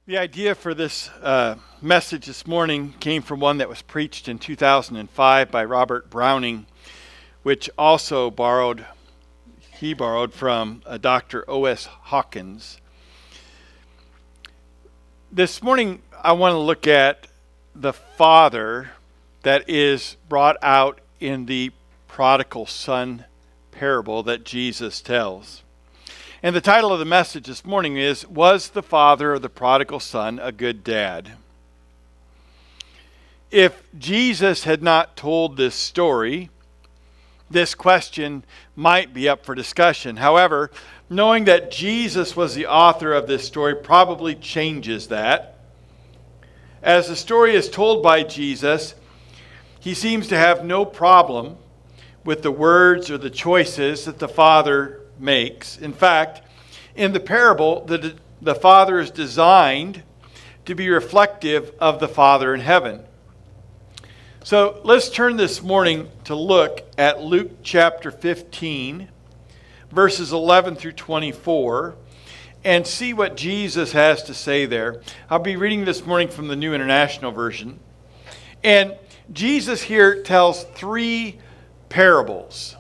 The idea for this message this morning came from one that was preached in 2005 by Robert Browning, which also borrowed from Dr. O.S. Hawkins. This morning, I want to look at the father that is brought out in the prodigal son parable that Jesus tells. And the title of the message this morning is, Was the Father of the Prodigal Son a Good Dad? If Jesus had not told this story, this question might be up for discussion. However, knowing that Jesus was the author of this story probably changes that. As the story is told by Jesus, he seems to have no problem with the words or the choices that the Father makes. In fact, in the parable, the Father is designed to be reflective of the Father in heaven. So let's turn this morning to look at Luke chapter 15, verses 11 through 24, and see what Jesus has to say there. I'll be reading this morning from the New International Version. And Jesus here tells three parables,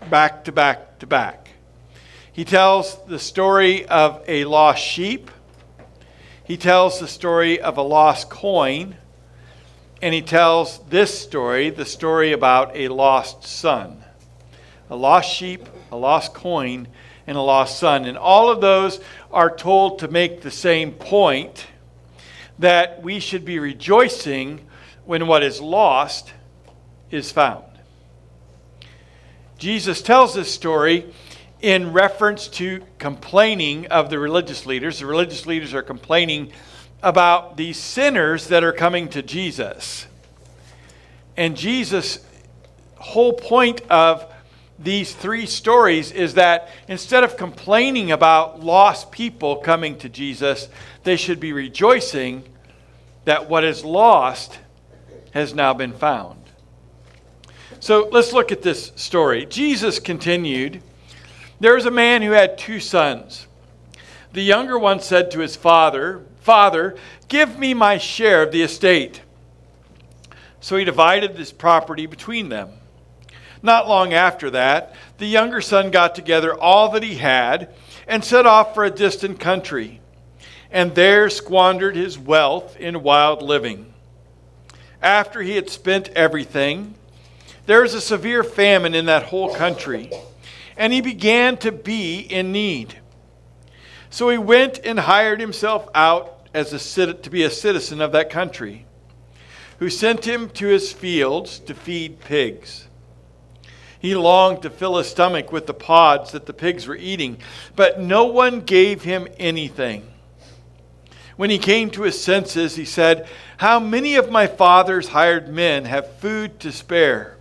back to back to back. He tells the story of a lost sheep. He tells the story of a lost coin. And he tells this story, the story about a lost son. A lost sheep, a lost coin, and a lost son. And all of those are told to make the same point, that we should be rejoicing when what is lost is found. Jesus tells this story in reference to complaining of the religious leaders. The religious leaders are complaining about these sinners that are coming to Jesus. And Jesus' whole point of these three stories is that instead of complaining about lost people coming to Jesus, they should be rejoicing that what is lost has now been found. So let's look at this story. Jesus continued, There was a man who had two sons. The younger one said to his father, Father, give me my share of the estate. So he divided his property between them. Not long after that, the younger son got together all that he had and set off for a distant country, and there squandered his wealth in wild living. After he had spent everything, there was a severe famine in that whole country, and he began to be in need. So he went and hired himself out to be a citizen of that country, who sent him to his fields to feed pigs. He longed to fill his stomach with the pods that the pigs were eating, but no one gave him anything. When he came to his senses, he said, How many of my father's hired men have food to spare?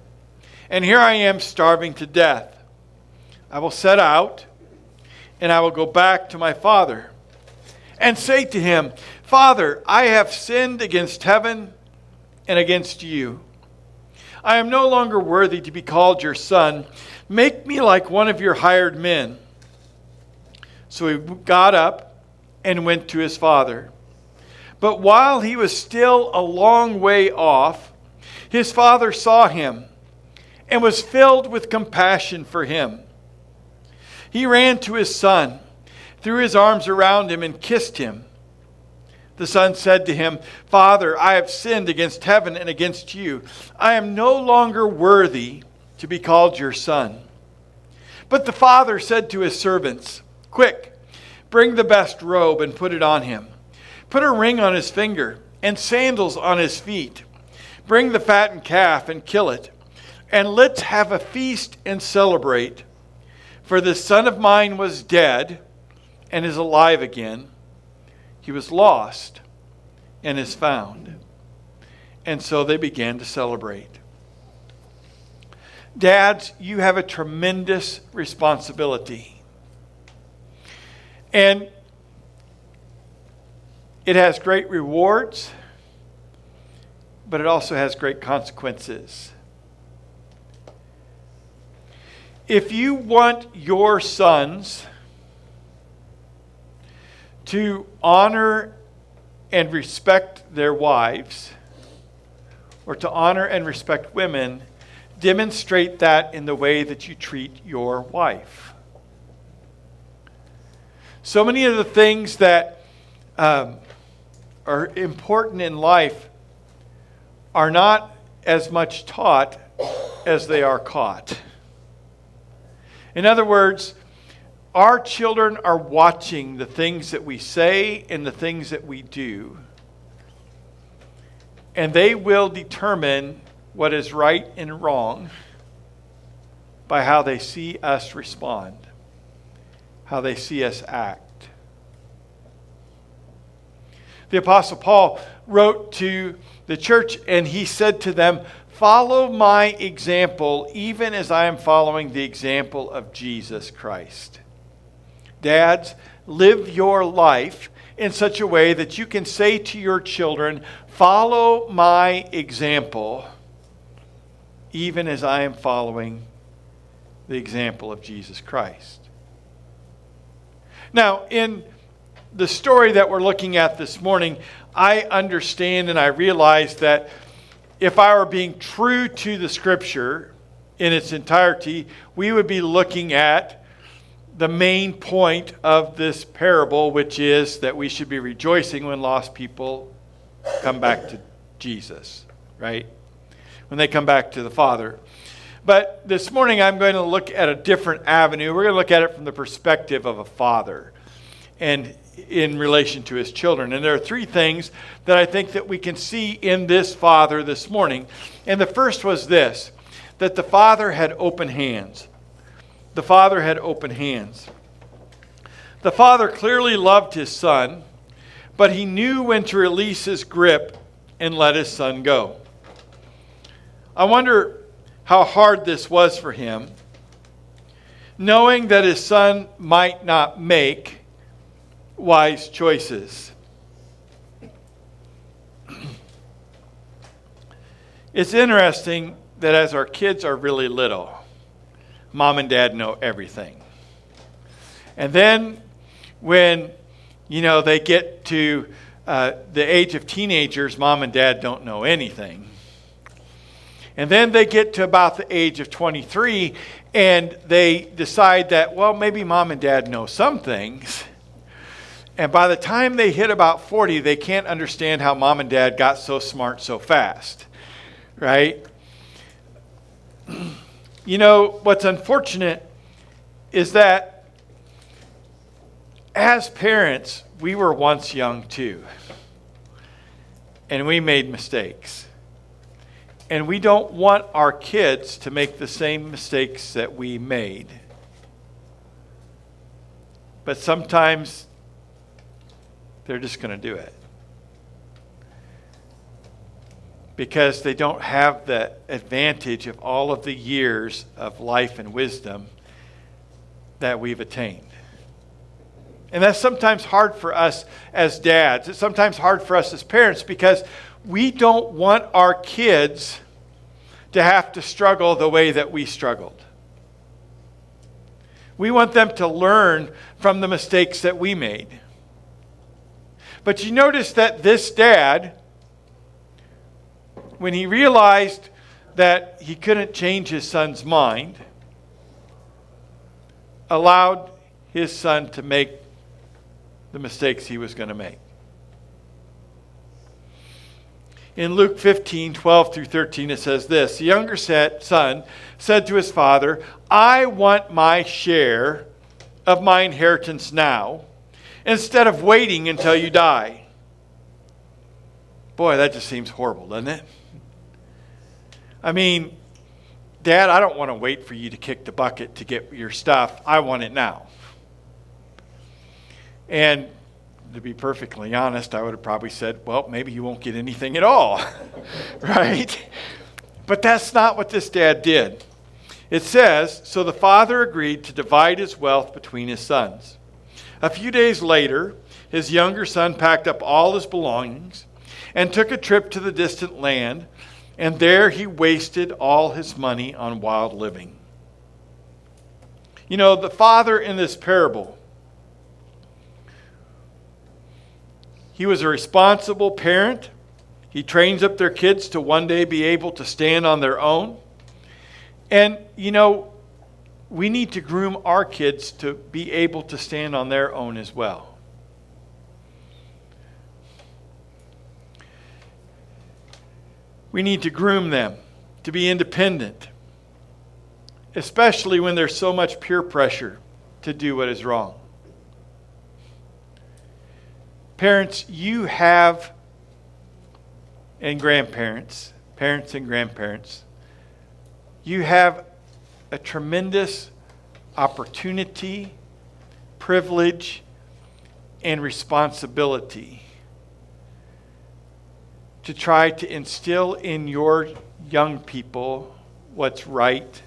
And here I am starving to death. I will set out, and I will go back to my father and say to him, Father, I have sinned against heaven and against you. I am no longer worthy to be called your son. Make me like one of your hired men. So he got up and went to his father. But while he was still a long way off, his father saw him and was filled with compassion for him. He ran to his son, threw his arms around him, and kissed him. The son said to him, Father, I have sinned against heaven and against you. I am no longer worthy to be called your son. But the father said to his servants, Quick, bring the best robe and put it on him. Put a ring on his finger and sandals on his feet. Bring the fattened calf and kill it. And let's have a feast and celebrate. For this son of mine was dead and is alive again. He was lost and is found. And so they began to celebrate. Dads, you have a tremendous responsibility. And it has great rewards, but it also has great consequences. If you want your sons to honor and respect their wives, or to honor and respect women, demonstrate that in the way that you treat your wife. So many of the things that are important in life are not as much taught as they are caught. In other words, our children are watching the things that we say and the things that we do, and they will determine what is right and wrong by how they see us respond, how they see us act. The Apostle Paul wrote to the church, and he said to them, "Follow my example, even as I am following the example of Jesus Christ." Dads, live your life in such a way that you can say to your children, "Follow my example, even as I am following the example of Jesus Christ." Now, in the story that we're looking at this morning, I understand and I realize that if I were being true to the Scripture in its entirety, we would be looking at the main point of this parable, which is that we should be rejoicing when lost people come back to Jesus, right? When they come back to the Father. But this morning I'm going to look at a different avenue. We're going to look at it from the perspective of a father and in relation to his children. And there are three things that I think that we can see in this father this morning. And the first was this, that the father had open hands. The father had open hands. The father clearly loved his son, but he knew when to release his grip and let his son go. I wonder how hard this was for him, knowing that his son might not make wise choices. It's interesting that as our kids are really little, Mom and Dad know everything. And then when, they get to the age of teenagers, Mom and Dad don't know anything. And then they get to about the age of 23, and they decide that, well, maybe Mom and Dad know some things. And by the time they hit about 40, they can't understand how Mom and Dad got so smart so fast, right? What's unfortunate is that as parents, we were once young too. And we made mistakes. And we don't want our kids to make the same mistakes that we made. But sometimes they're just going to do it. Because they don't have the advantage of all of the years of life and wisdom that we've attained. And that's sometimes hard for us as dads. It's sometimes hard for us as parents because we don't want our kids to have to struggle the way that we struggled. We want them to learn from the mistakes that we made. But you notice that this dad, when he realized that he couldn't change his son's mind, allowed his son to make the mistakes he was going to make. In Luke 15:12-13, it says this, the younger son said to his father, "I want my share of my inheritance now, instead of waiting until you die." Boy, that just seems horrible, doesn't it? I mean, Dad, I don't want to wait for you to kick the bucket to get your stuff. I want it now. And to be perfectly honest, I would have probably said, well, maybe you won't get anything at all, right? But that's not what this dad did. It says, so the father agreed to divide his wealth between his sons. A few days later, his younger son packed up all his belongings and took a trip to the distant land, and there he wasted all his money on wild living. The father in this parable He was a responsible parent. He trains up their kids to one day be able to stand on their own. And, we need to groom our kids to be able to stand on their own as well. We need to groom them to be independent, especially when there's so much peer pressure to do what is wrong. Parents, you have, and grandparents, parents and grandparents, you have a tremendous opportunity, privilege, and responsibility to try to instill in your young people what's right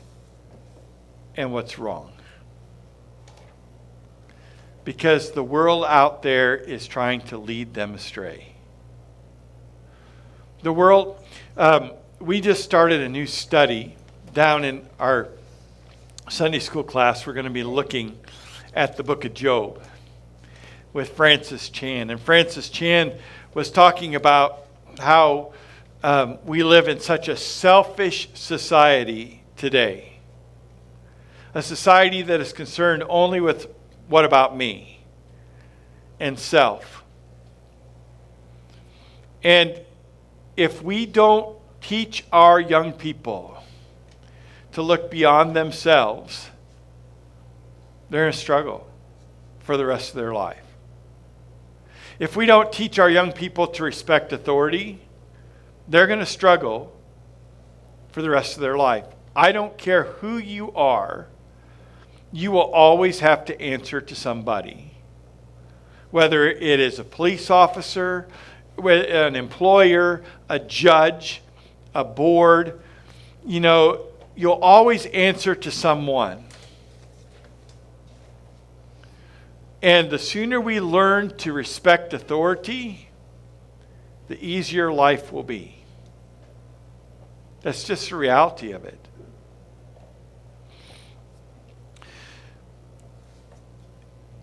and what's wrong. Because the world out there is trying to lead them astray. The world, we just started a new study down in our Sunday school class. We're going to be looking at the book of Job with Francis Chan. And Francis Chan was talking about how we live in such a selfish society today. A society that is concerned only with what about me and self. And if we don't teach our young people to look beyond themselves, they're in a struggle for the rest of their life. If we don't teach our young people to respect authority, they're going to struggle for the rest of their life. I don't care who you are, you will always have to answer to somebody. Whether it is a police officer, an employer, a judge, a board, you'll always answer to someone. And the sooner we learn to respect authority, the easier life will be. That's just the reality of it.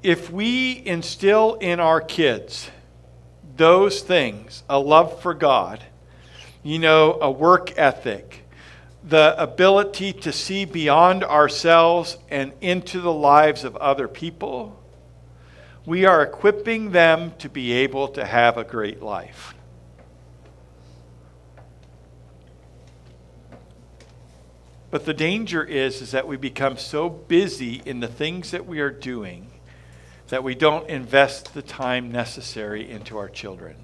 If we instill in our kids those things, a love for God, a work ethic, the ability to see beyond ourselves and into the lives of other people, we are equipping them to be able to have a great life. But the danger is that we become so busy in the things that we are doing that we don't invest the time necessary into our children.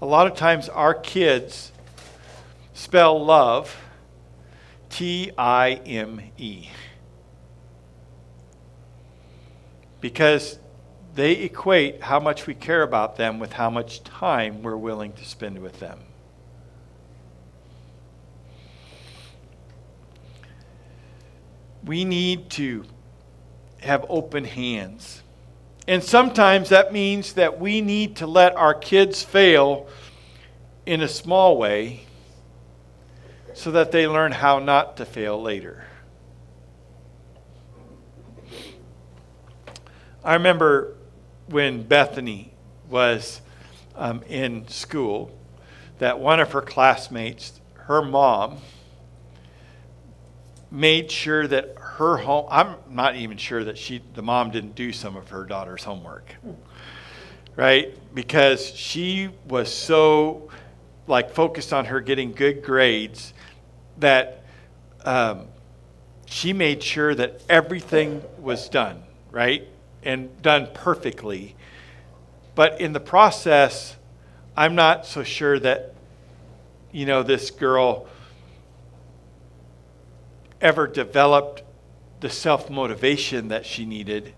A lot of times our kids spell love T-I-M-E. Because they equate how much we care about them with how much time we're willing to spend with them. We need to have open hands. And sometimes that means that we need to let our kids fail in a small way so that they learn how not to fail later. I remember when Bethany was in school, that one of her classmates, her mom, made sure that her home, I'm not even sure that the mom didn't do some of her daughter's homework, right? Because she was so focused on her getting good grades that she made sure that everything was done, right? And done perfectly. But in the process, I'm not so sure that, this girl ever developed the self-motivation that she needed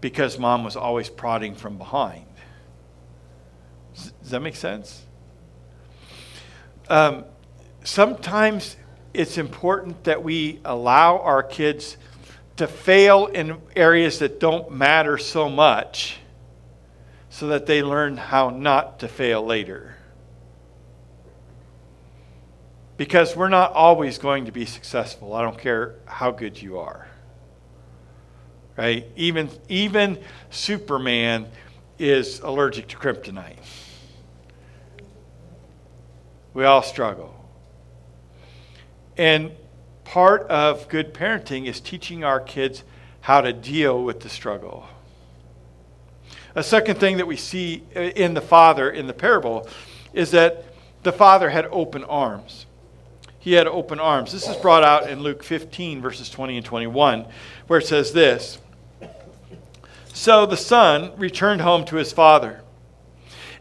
because mom was always prodding from behind. Does that make sense? Sometimes it's important that we allow our kids to fail in areas that don't matter so much so that they learn how not to fail later. Because we're not always going to be successful. I don't care how good you are. right? Even Superman is allergic to kryptonite. We all struggle. And part of good parenting is teaching our kids how to deal with the struggle. A second thing that we see in the father in the parable is that the father had open arms. He had open arms. This is brought out in Luke 15, verses 20 and 21, where it says this. So the son returned home to his father.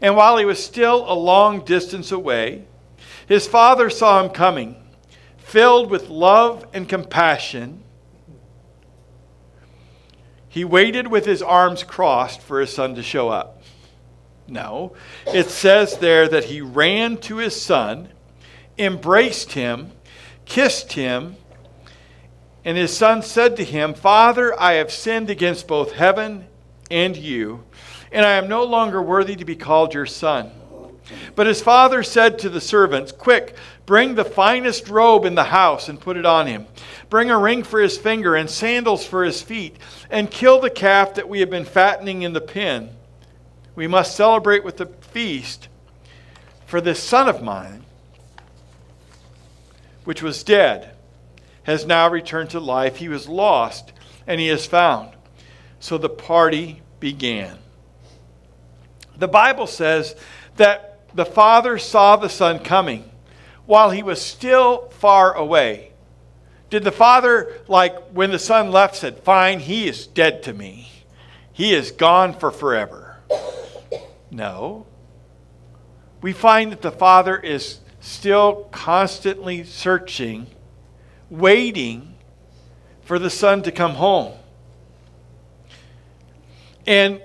And while he was still a long distance away, his father saw him coming, filled with love and compassion. He waited with his arms crossed for his son to show up. No, it says there that he ran to his son, embraced him, kissed him, and his son said to him, Father, I have sinned against both heaven and you, and I am no longer worthy to be called your son. But his father said to the servants, Quick, bring the finest robe in the house and put it on him. Bring a ring for his finger and sandals for his feet, and kill the calf that we have been fattening in the pen. We must celebrate with a feast, for this son of mine, which was dead, has now returned to life. He was lost, and he is found. So the party began. The Bible says that the father saw the son coming while he was still far away. Did the father, like when the son left, said, Fine, he is dead to me. He is gone for forever? No. We find that the father is still constantly searching, waiting for the son to come home. And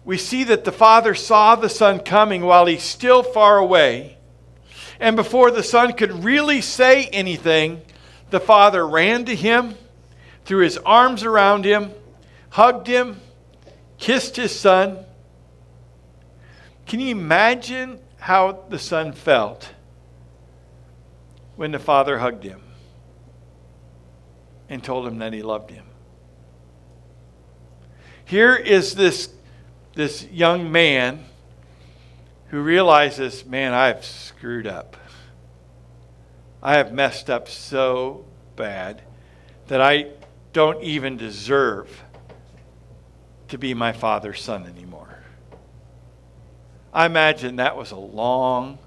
we see that the father saw the son coming while he's still far away. And before the son could really say anything, the father ran to him, threw his arms around him, hugged him, kissed his son. Can you imagine how the son felt when the father hugged him and told him that he loved him? Here is this young man who realizes, man, I've screwed up. I have messed up so bad that I don't even deserve to be my father's son anymore. I imagine that was a long,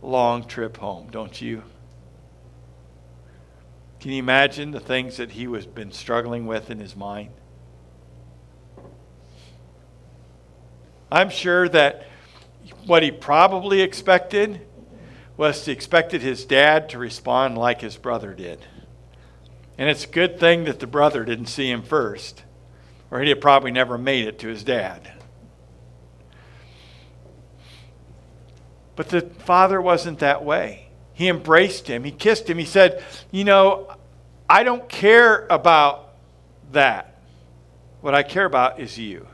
long trip home, don't you? Can you imagine the things that he was been struggling with in his mind? I'm sure that what he probably expected was he expected his dad to respond like his brother did. And it's a good thing that the brother didn't see him first, or he'd have probably never made it to his dad. But the father wasn't that way. He embraced him. He kissed him. He said, I don't care about that. What I care about is you.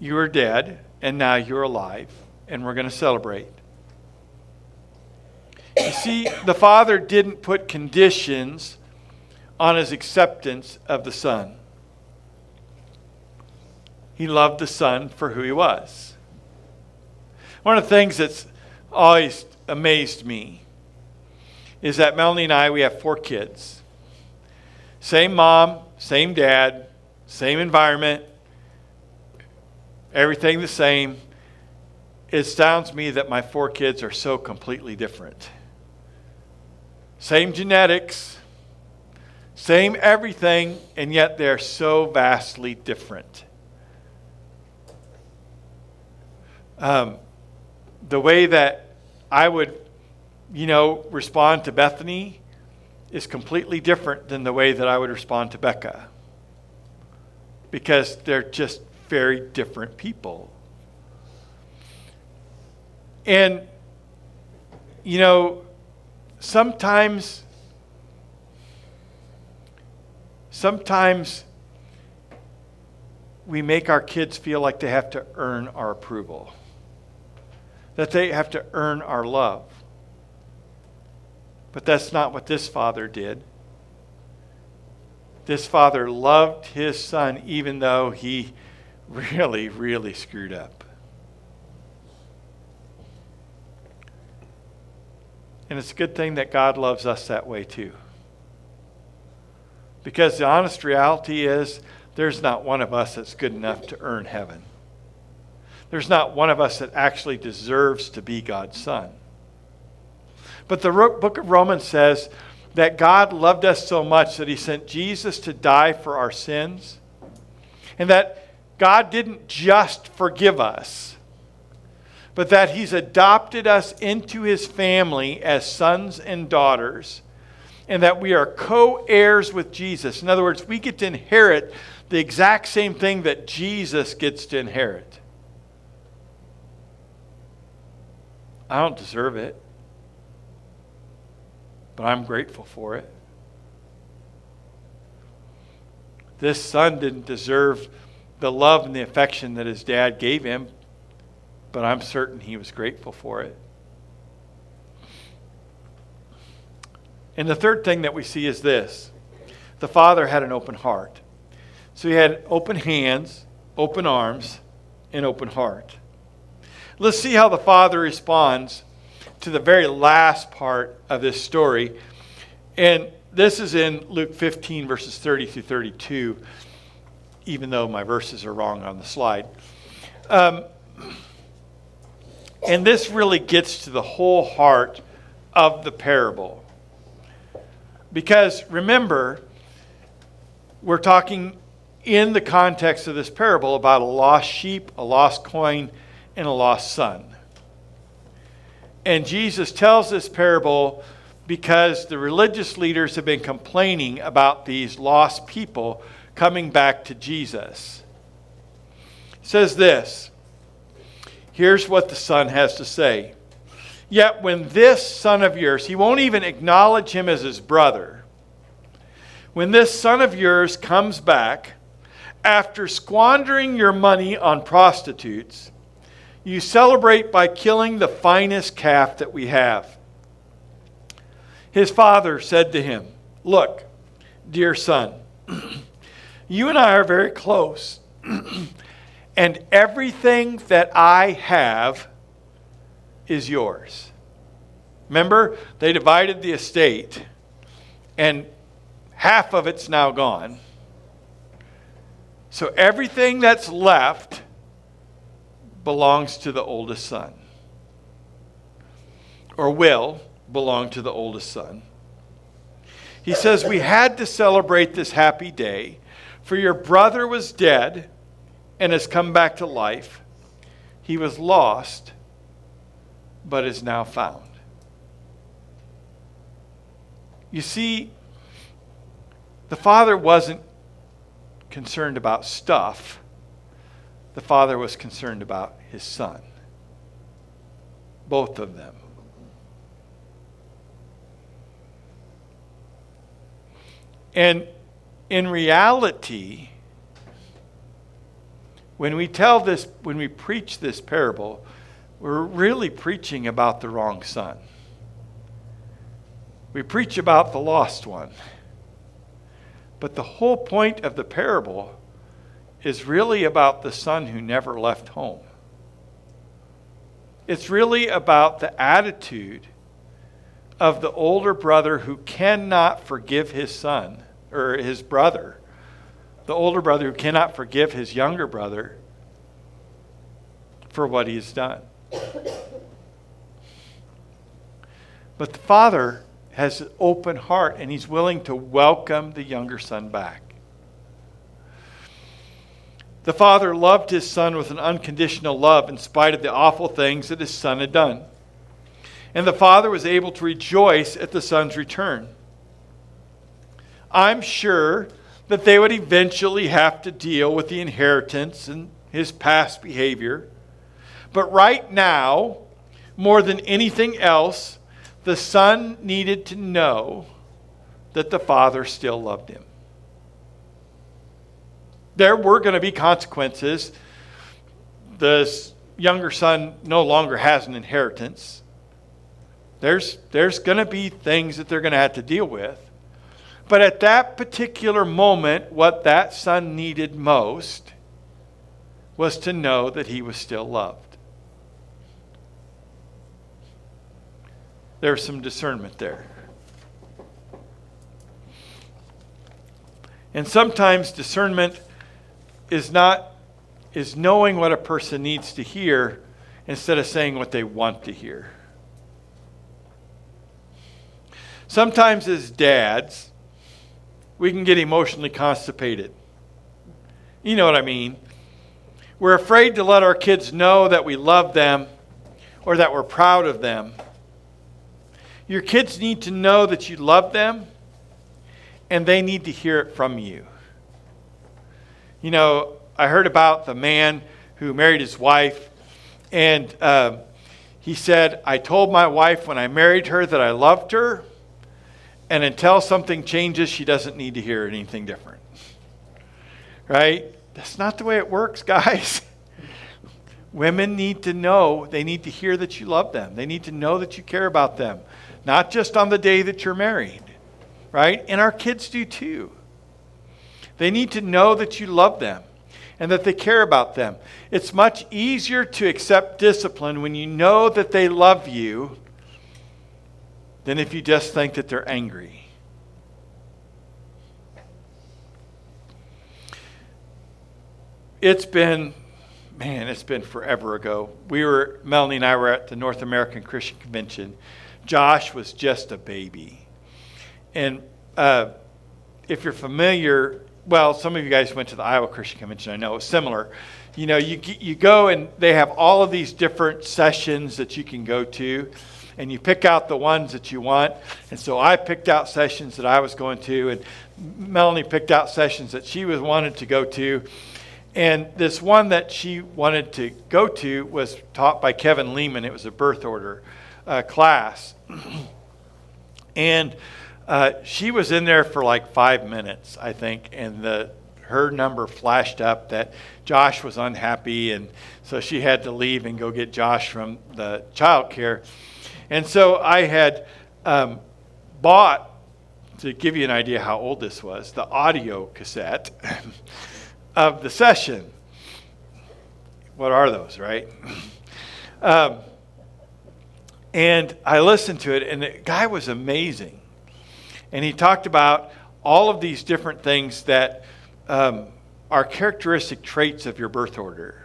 You are dead, and now you're alive, and we're going to celebrate. You see, the father didn't put conditions on his acceptance of the son. He loved the son for who he was. One of the things that's always amazed me is that Melanie and I, we have 4 kids. Same mom, same dad, same environment, everything the same. It astounds me that my 4 kids are so completely different. Same genetics, same everything, and yet they're so vastly different. The way that I would, respond to Bethany is completely different than the way that I would respond to Becca. Because they're just very different people. And, sometimes we make our kids feel like they have to earn our approval, that they have to earn our love. But that's not what this father did. this father loved his son even though he really, really screwed up. And it's a good thing that God loves us that way too. Because the honest reality is, there's not one of us that's good enough to earn heaven. There's not one of us that actually deserves to be God's son. But the book of Romans says that God loved us so much that he sent Jesus to die for our sins. And that God didn't just forgive us, but that he's adopted us into his family as sons and daughters, and that we are co-heirs with Jesus. In other words, we get to inherit the exact same thing that Jesus gets to inherit. I don't deserve it, but I'm grateful for it. This son didn't deserve the love and the affection that his dad gave him, but I'm certain he was grateful for it. And the third thing that we see is this. The father had an open heart. So he had open hands, open arms, and open heart. Let's see how the father responds to the very last part of this story. And this is in Luke 15, verses 30 through 32, even though my verses are wrong on the slide. And this really gets to the whole heart of the parable. Because remember, we're talking in the context of this parable about a lost sheep, a lost coin, and a lost son. And Jesus tells this parable because the religious leaders have been complaining about these lost people coming back to Jesus. It says this. Here's what the son has to say. Yet when this son of yours, he won't even acknowledge him as his brother. When this son of yours comes back, after squandering your money on prostitutes, you celebrate by killing the finest calf that we have. His father said to him, look, dear son, you and I are very close. And everything that I have is yours. Remember, they divided the estate, and half of it's now gone. So everything that's left belongs to the oldest son, or will belong to the oldest son. He says, we had to celebrate this happy day, for your brother was dead and has come back to life. He was lost, but is now found. You see, the father wasn't concerned about stuff. The father was concerned about his son. Both of them. And in reality, when we preach this parable, we're really preaching about the wrong son. We preach about the lost one. But the whole point of the parable is really about the son who never left home. It's really about the attitude of the older brother who cannot forgive his son, or his brother. The older brother who cannot forgive his younger brother for what he has done. But the father has an open heart, and he's willing to welcome the younger son back. The father loved his son with an unconditional love in spite of the awful things that his son had done. And the father was able to rejoice at the son's return. I'm sure that they would eventually have to deal with the inheritance and his past behavior. But right now, more than anything else, the son needed to know that the father still loved him. There were going to be consequences. The younger son no longer has an inheritance. There's going to be things that they're going to have to deal with. But at that particular moment, what that son needed most was to know that he was still loved. There's some discernment there. And sometimes discernment is knowing what a person needs to hear instead of saying what they want to hear. Sometimes as dads, we can get emotionally constipated. You know what I mean? We're afraid to let our kids know that we love them or that we're proud of them. Your kids need to know that you love them, and they need to hear it from you. You know, I heard about the man who married his wife, and he said, I told my wife when I married her that I loved her, and until something changes, she doesn't need to hear anything different. Right? That's not the way it works, guys. Women need to know, they need to hear that you love them. They need to know that you care about them. Not just on the day that you're married. Right? And our kids do too. They need to know that you love them and that they care about them. It's much easier to accept discipline when you know that they love you than if you just think that they're angry. It's been forever ago. Melanie and I were at the North American Christian Convention. Josh was just a baby. And if you're familiar, well, some of you guys went to the Iowa Christian Convention. I know it's similar. You know, you go and they have all of these different sessions that you can go to, and you pick out the ones that you want. And so I picked out sessions that I was going to, and Melanie picked out sessions that she wanted to go to. And this one that she wanted to go to was taught by Kevin Lehman. It was a birth order class. And she was in there for like 5 minutes, I think, and her number flashed up that Josh was unhappy, and so she had to leave and go get Josh from the child care. And so I had bought, to give you an idea how old this was, the audio cassette of the session. What are those, right? And I listened to it, and the guy was amazing. And he talked about all of these different things that are characteristic traits of your birth order.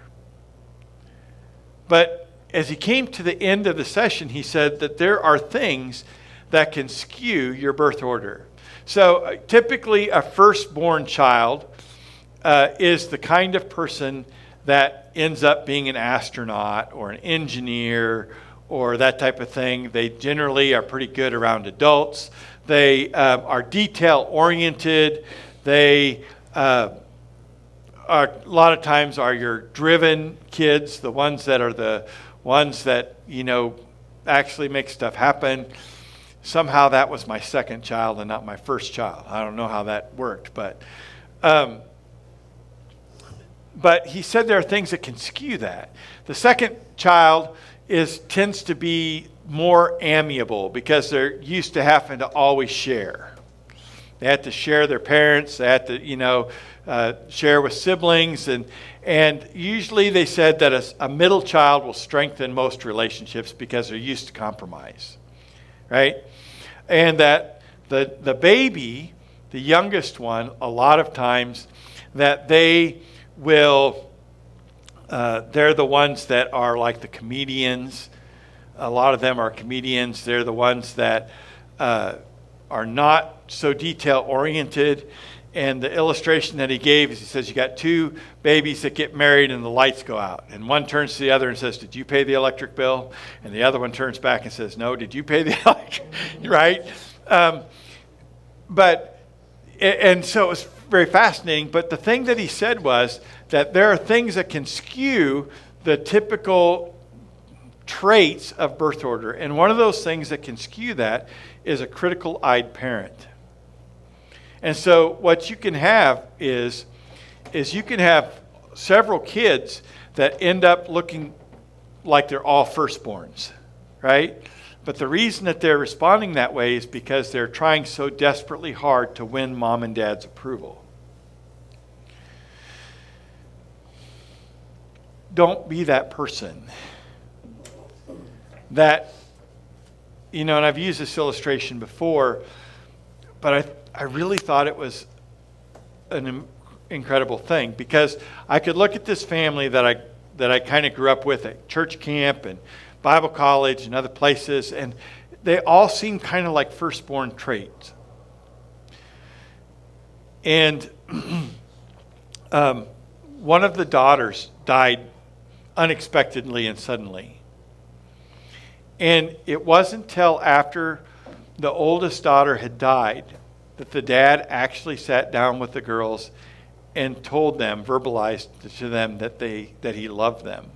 But as he came to the end of the session, he said that there are things that can skew your birth order. So typically a firstborn child is the kind of person that ends up being an astronaut or an engineer or that type of thing. They generally are pretty good around adults. They are detail-oriented. They are, a lot of times are your driven kids, the ones that, you know, actually make stuff happen. Somehow that was my second child and not my first child. I don't know how that worked, but he said there are things that can skew that. The second child tends to be more amiable because they're used to having to always share. They have to share their parents. They have to, share with siblings. And usually they said that a middle child will strengthen most relationships because they're used to compromise, right? And that the baby, the youngest one, a lot of times that they will, they're the ones that are like the comedians. A lot of them are comedians. They're the ones that are not so detail-oriented. And the illustration that he gave is he says you got two babies that get married and the lights go out. And one turns to the other and says, did you pay the electric bill? And the other one turns back and says, no, did you pay the electric? Right? And so it was very fascinating. But the thing that he said was that there are things that can skew the typical traits of birth order. And one of those things that can skew that is a critical-eyed parent. And so what you can have is you can have several kids that end up looking like they're all firstborns, right? But the reason that they're responding that way is because they're trying so desperately hard to win mom and dad's approval. Don't be that person. That, and I've used this illustration before, but I really thought it was an incredible thing, because I could look at this family that I kind of grew up with at church camp and Bible college and other places, and they all seem kind of like firstborn traits. And one of the daughters died unexpectedly and suddenly. And it wasn't until after the oldest daughter had died that the dad actually sat down with the girls and told them, verbalized to them that he loved them.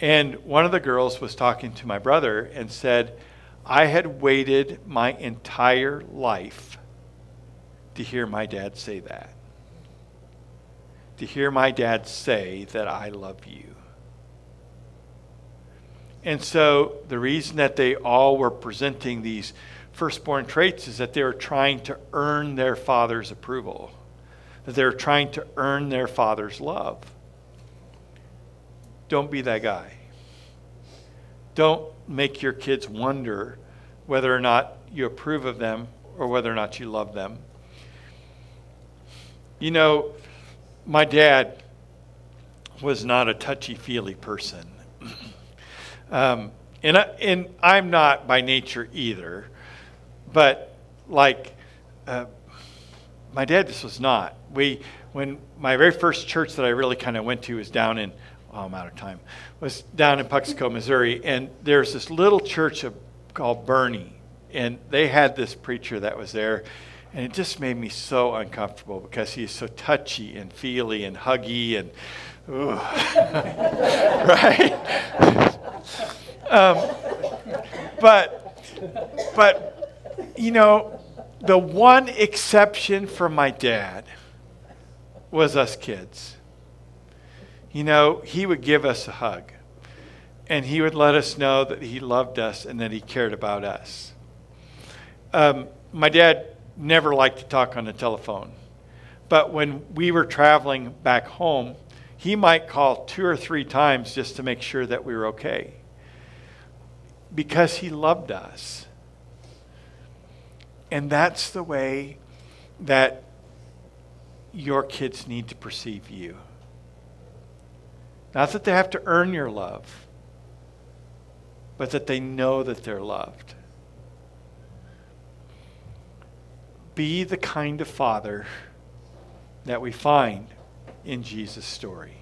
And one of the girls was talking to my brother and said, I had waited my entire life to hear my dad say that. To hear my dad say that I love you. And so the reason that they all were presenting these firstborn traits is that they were trying to earn their father's approval. That they were trying to earn their father's love. Don't be that guy. Don't make your kids wonder whether or not you approve of them or whether or not you love them. My dad was not a touchy-feely person. And I'm not by nature either. But my dad just was not. When my very first church that I really kind of went to was down in, I'm out of time, was down in Puxico, Missouri. And there's this little church called Bernie. And they had this preacher that was there. And it just made me so uncomfortable because he is so touchy and feely and huggy and, right? The one exception from my dad was us kids. He would give us a hug. And he would let us know that he loved us and that he cared about us. My dad never liked to talk on the telephone. But when we were traveling back home, he might call 2 or 3 times just to make sure that we were okay. Because he loved us. And that's the way that your kids need to perceive you. Not that they have to earn your love, but that they know that they're loved. Be the kind of father that we find in Jesus' story.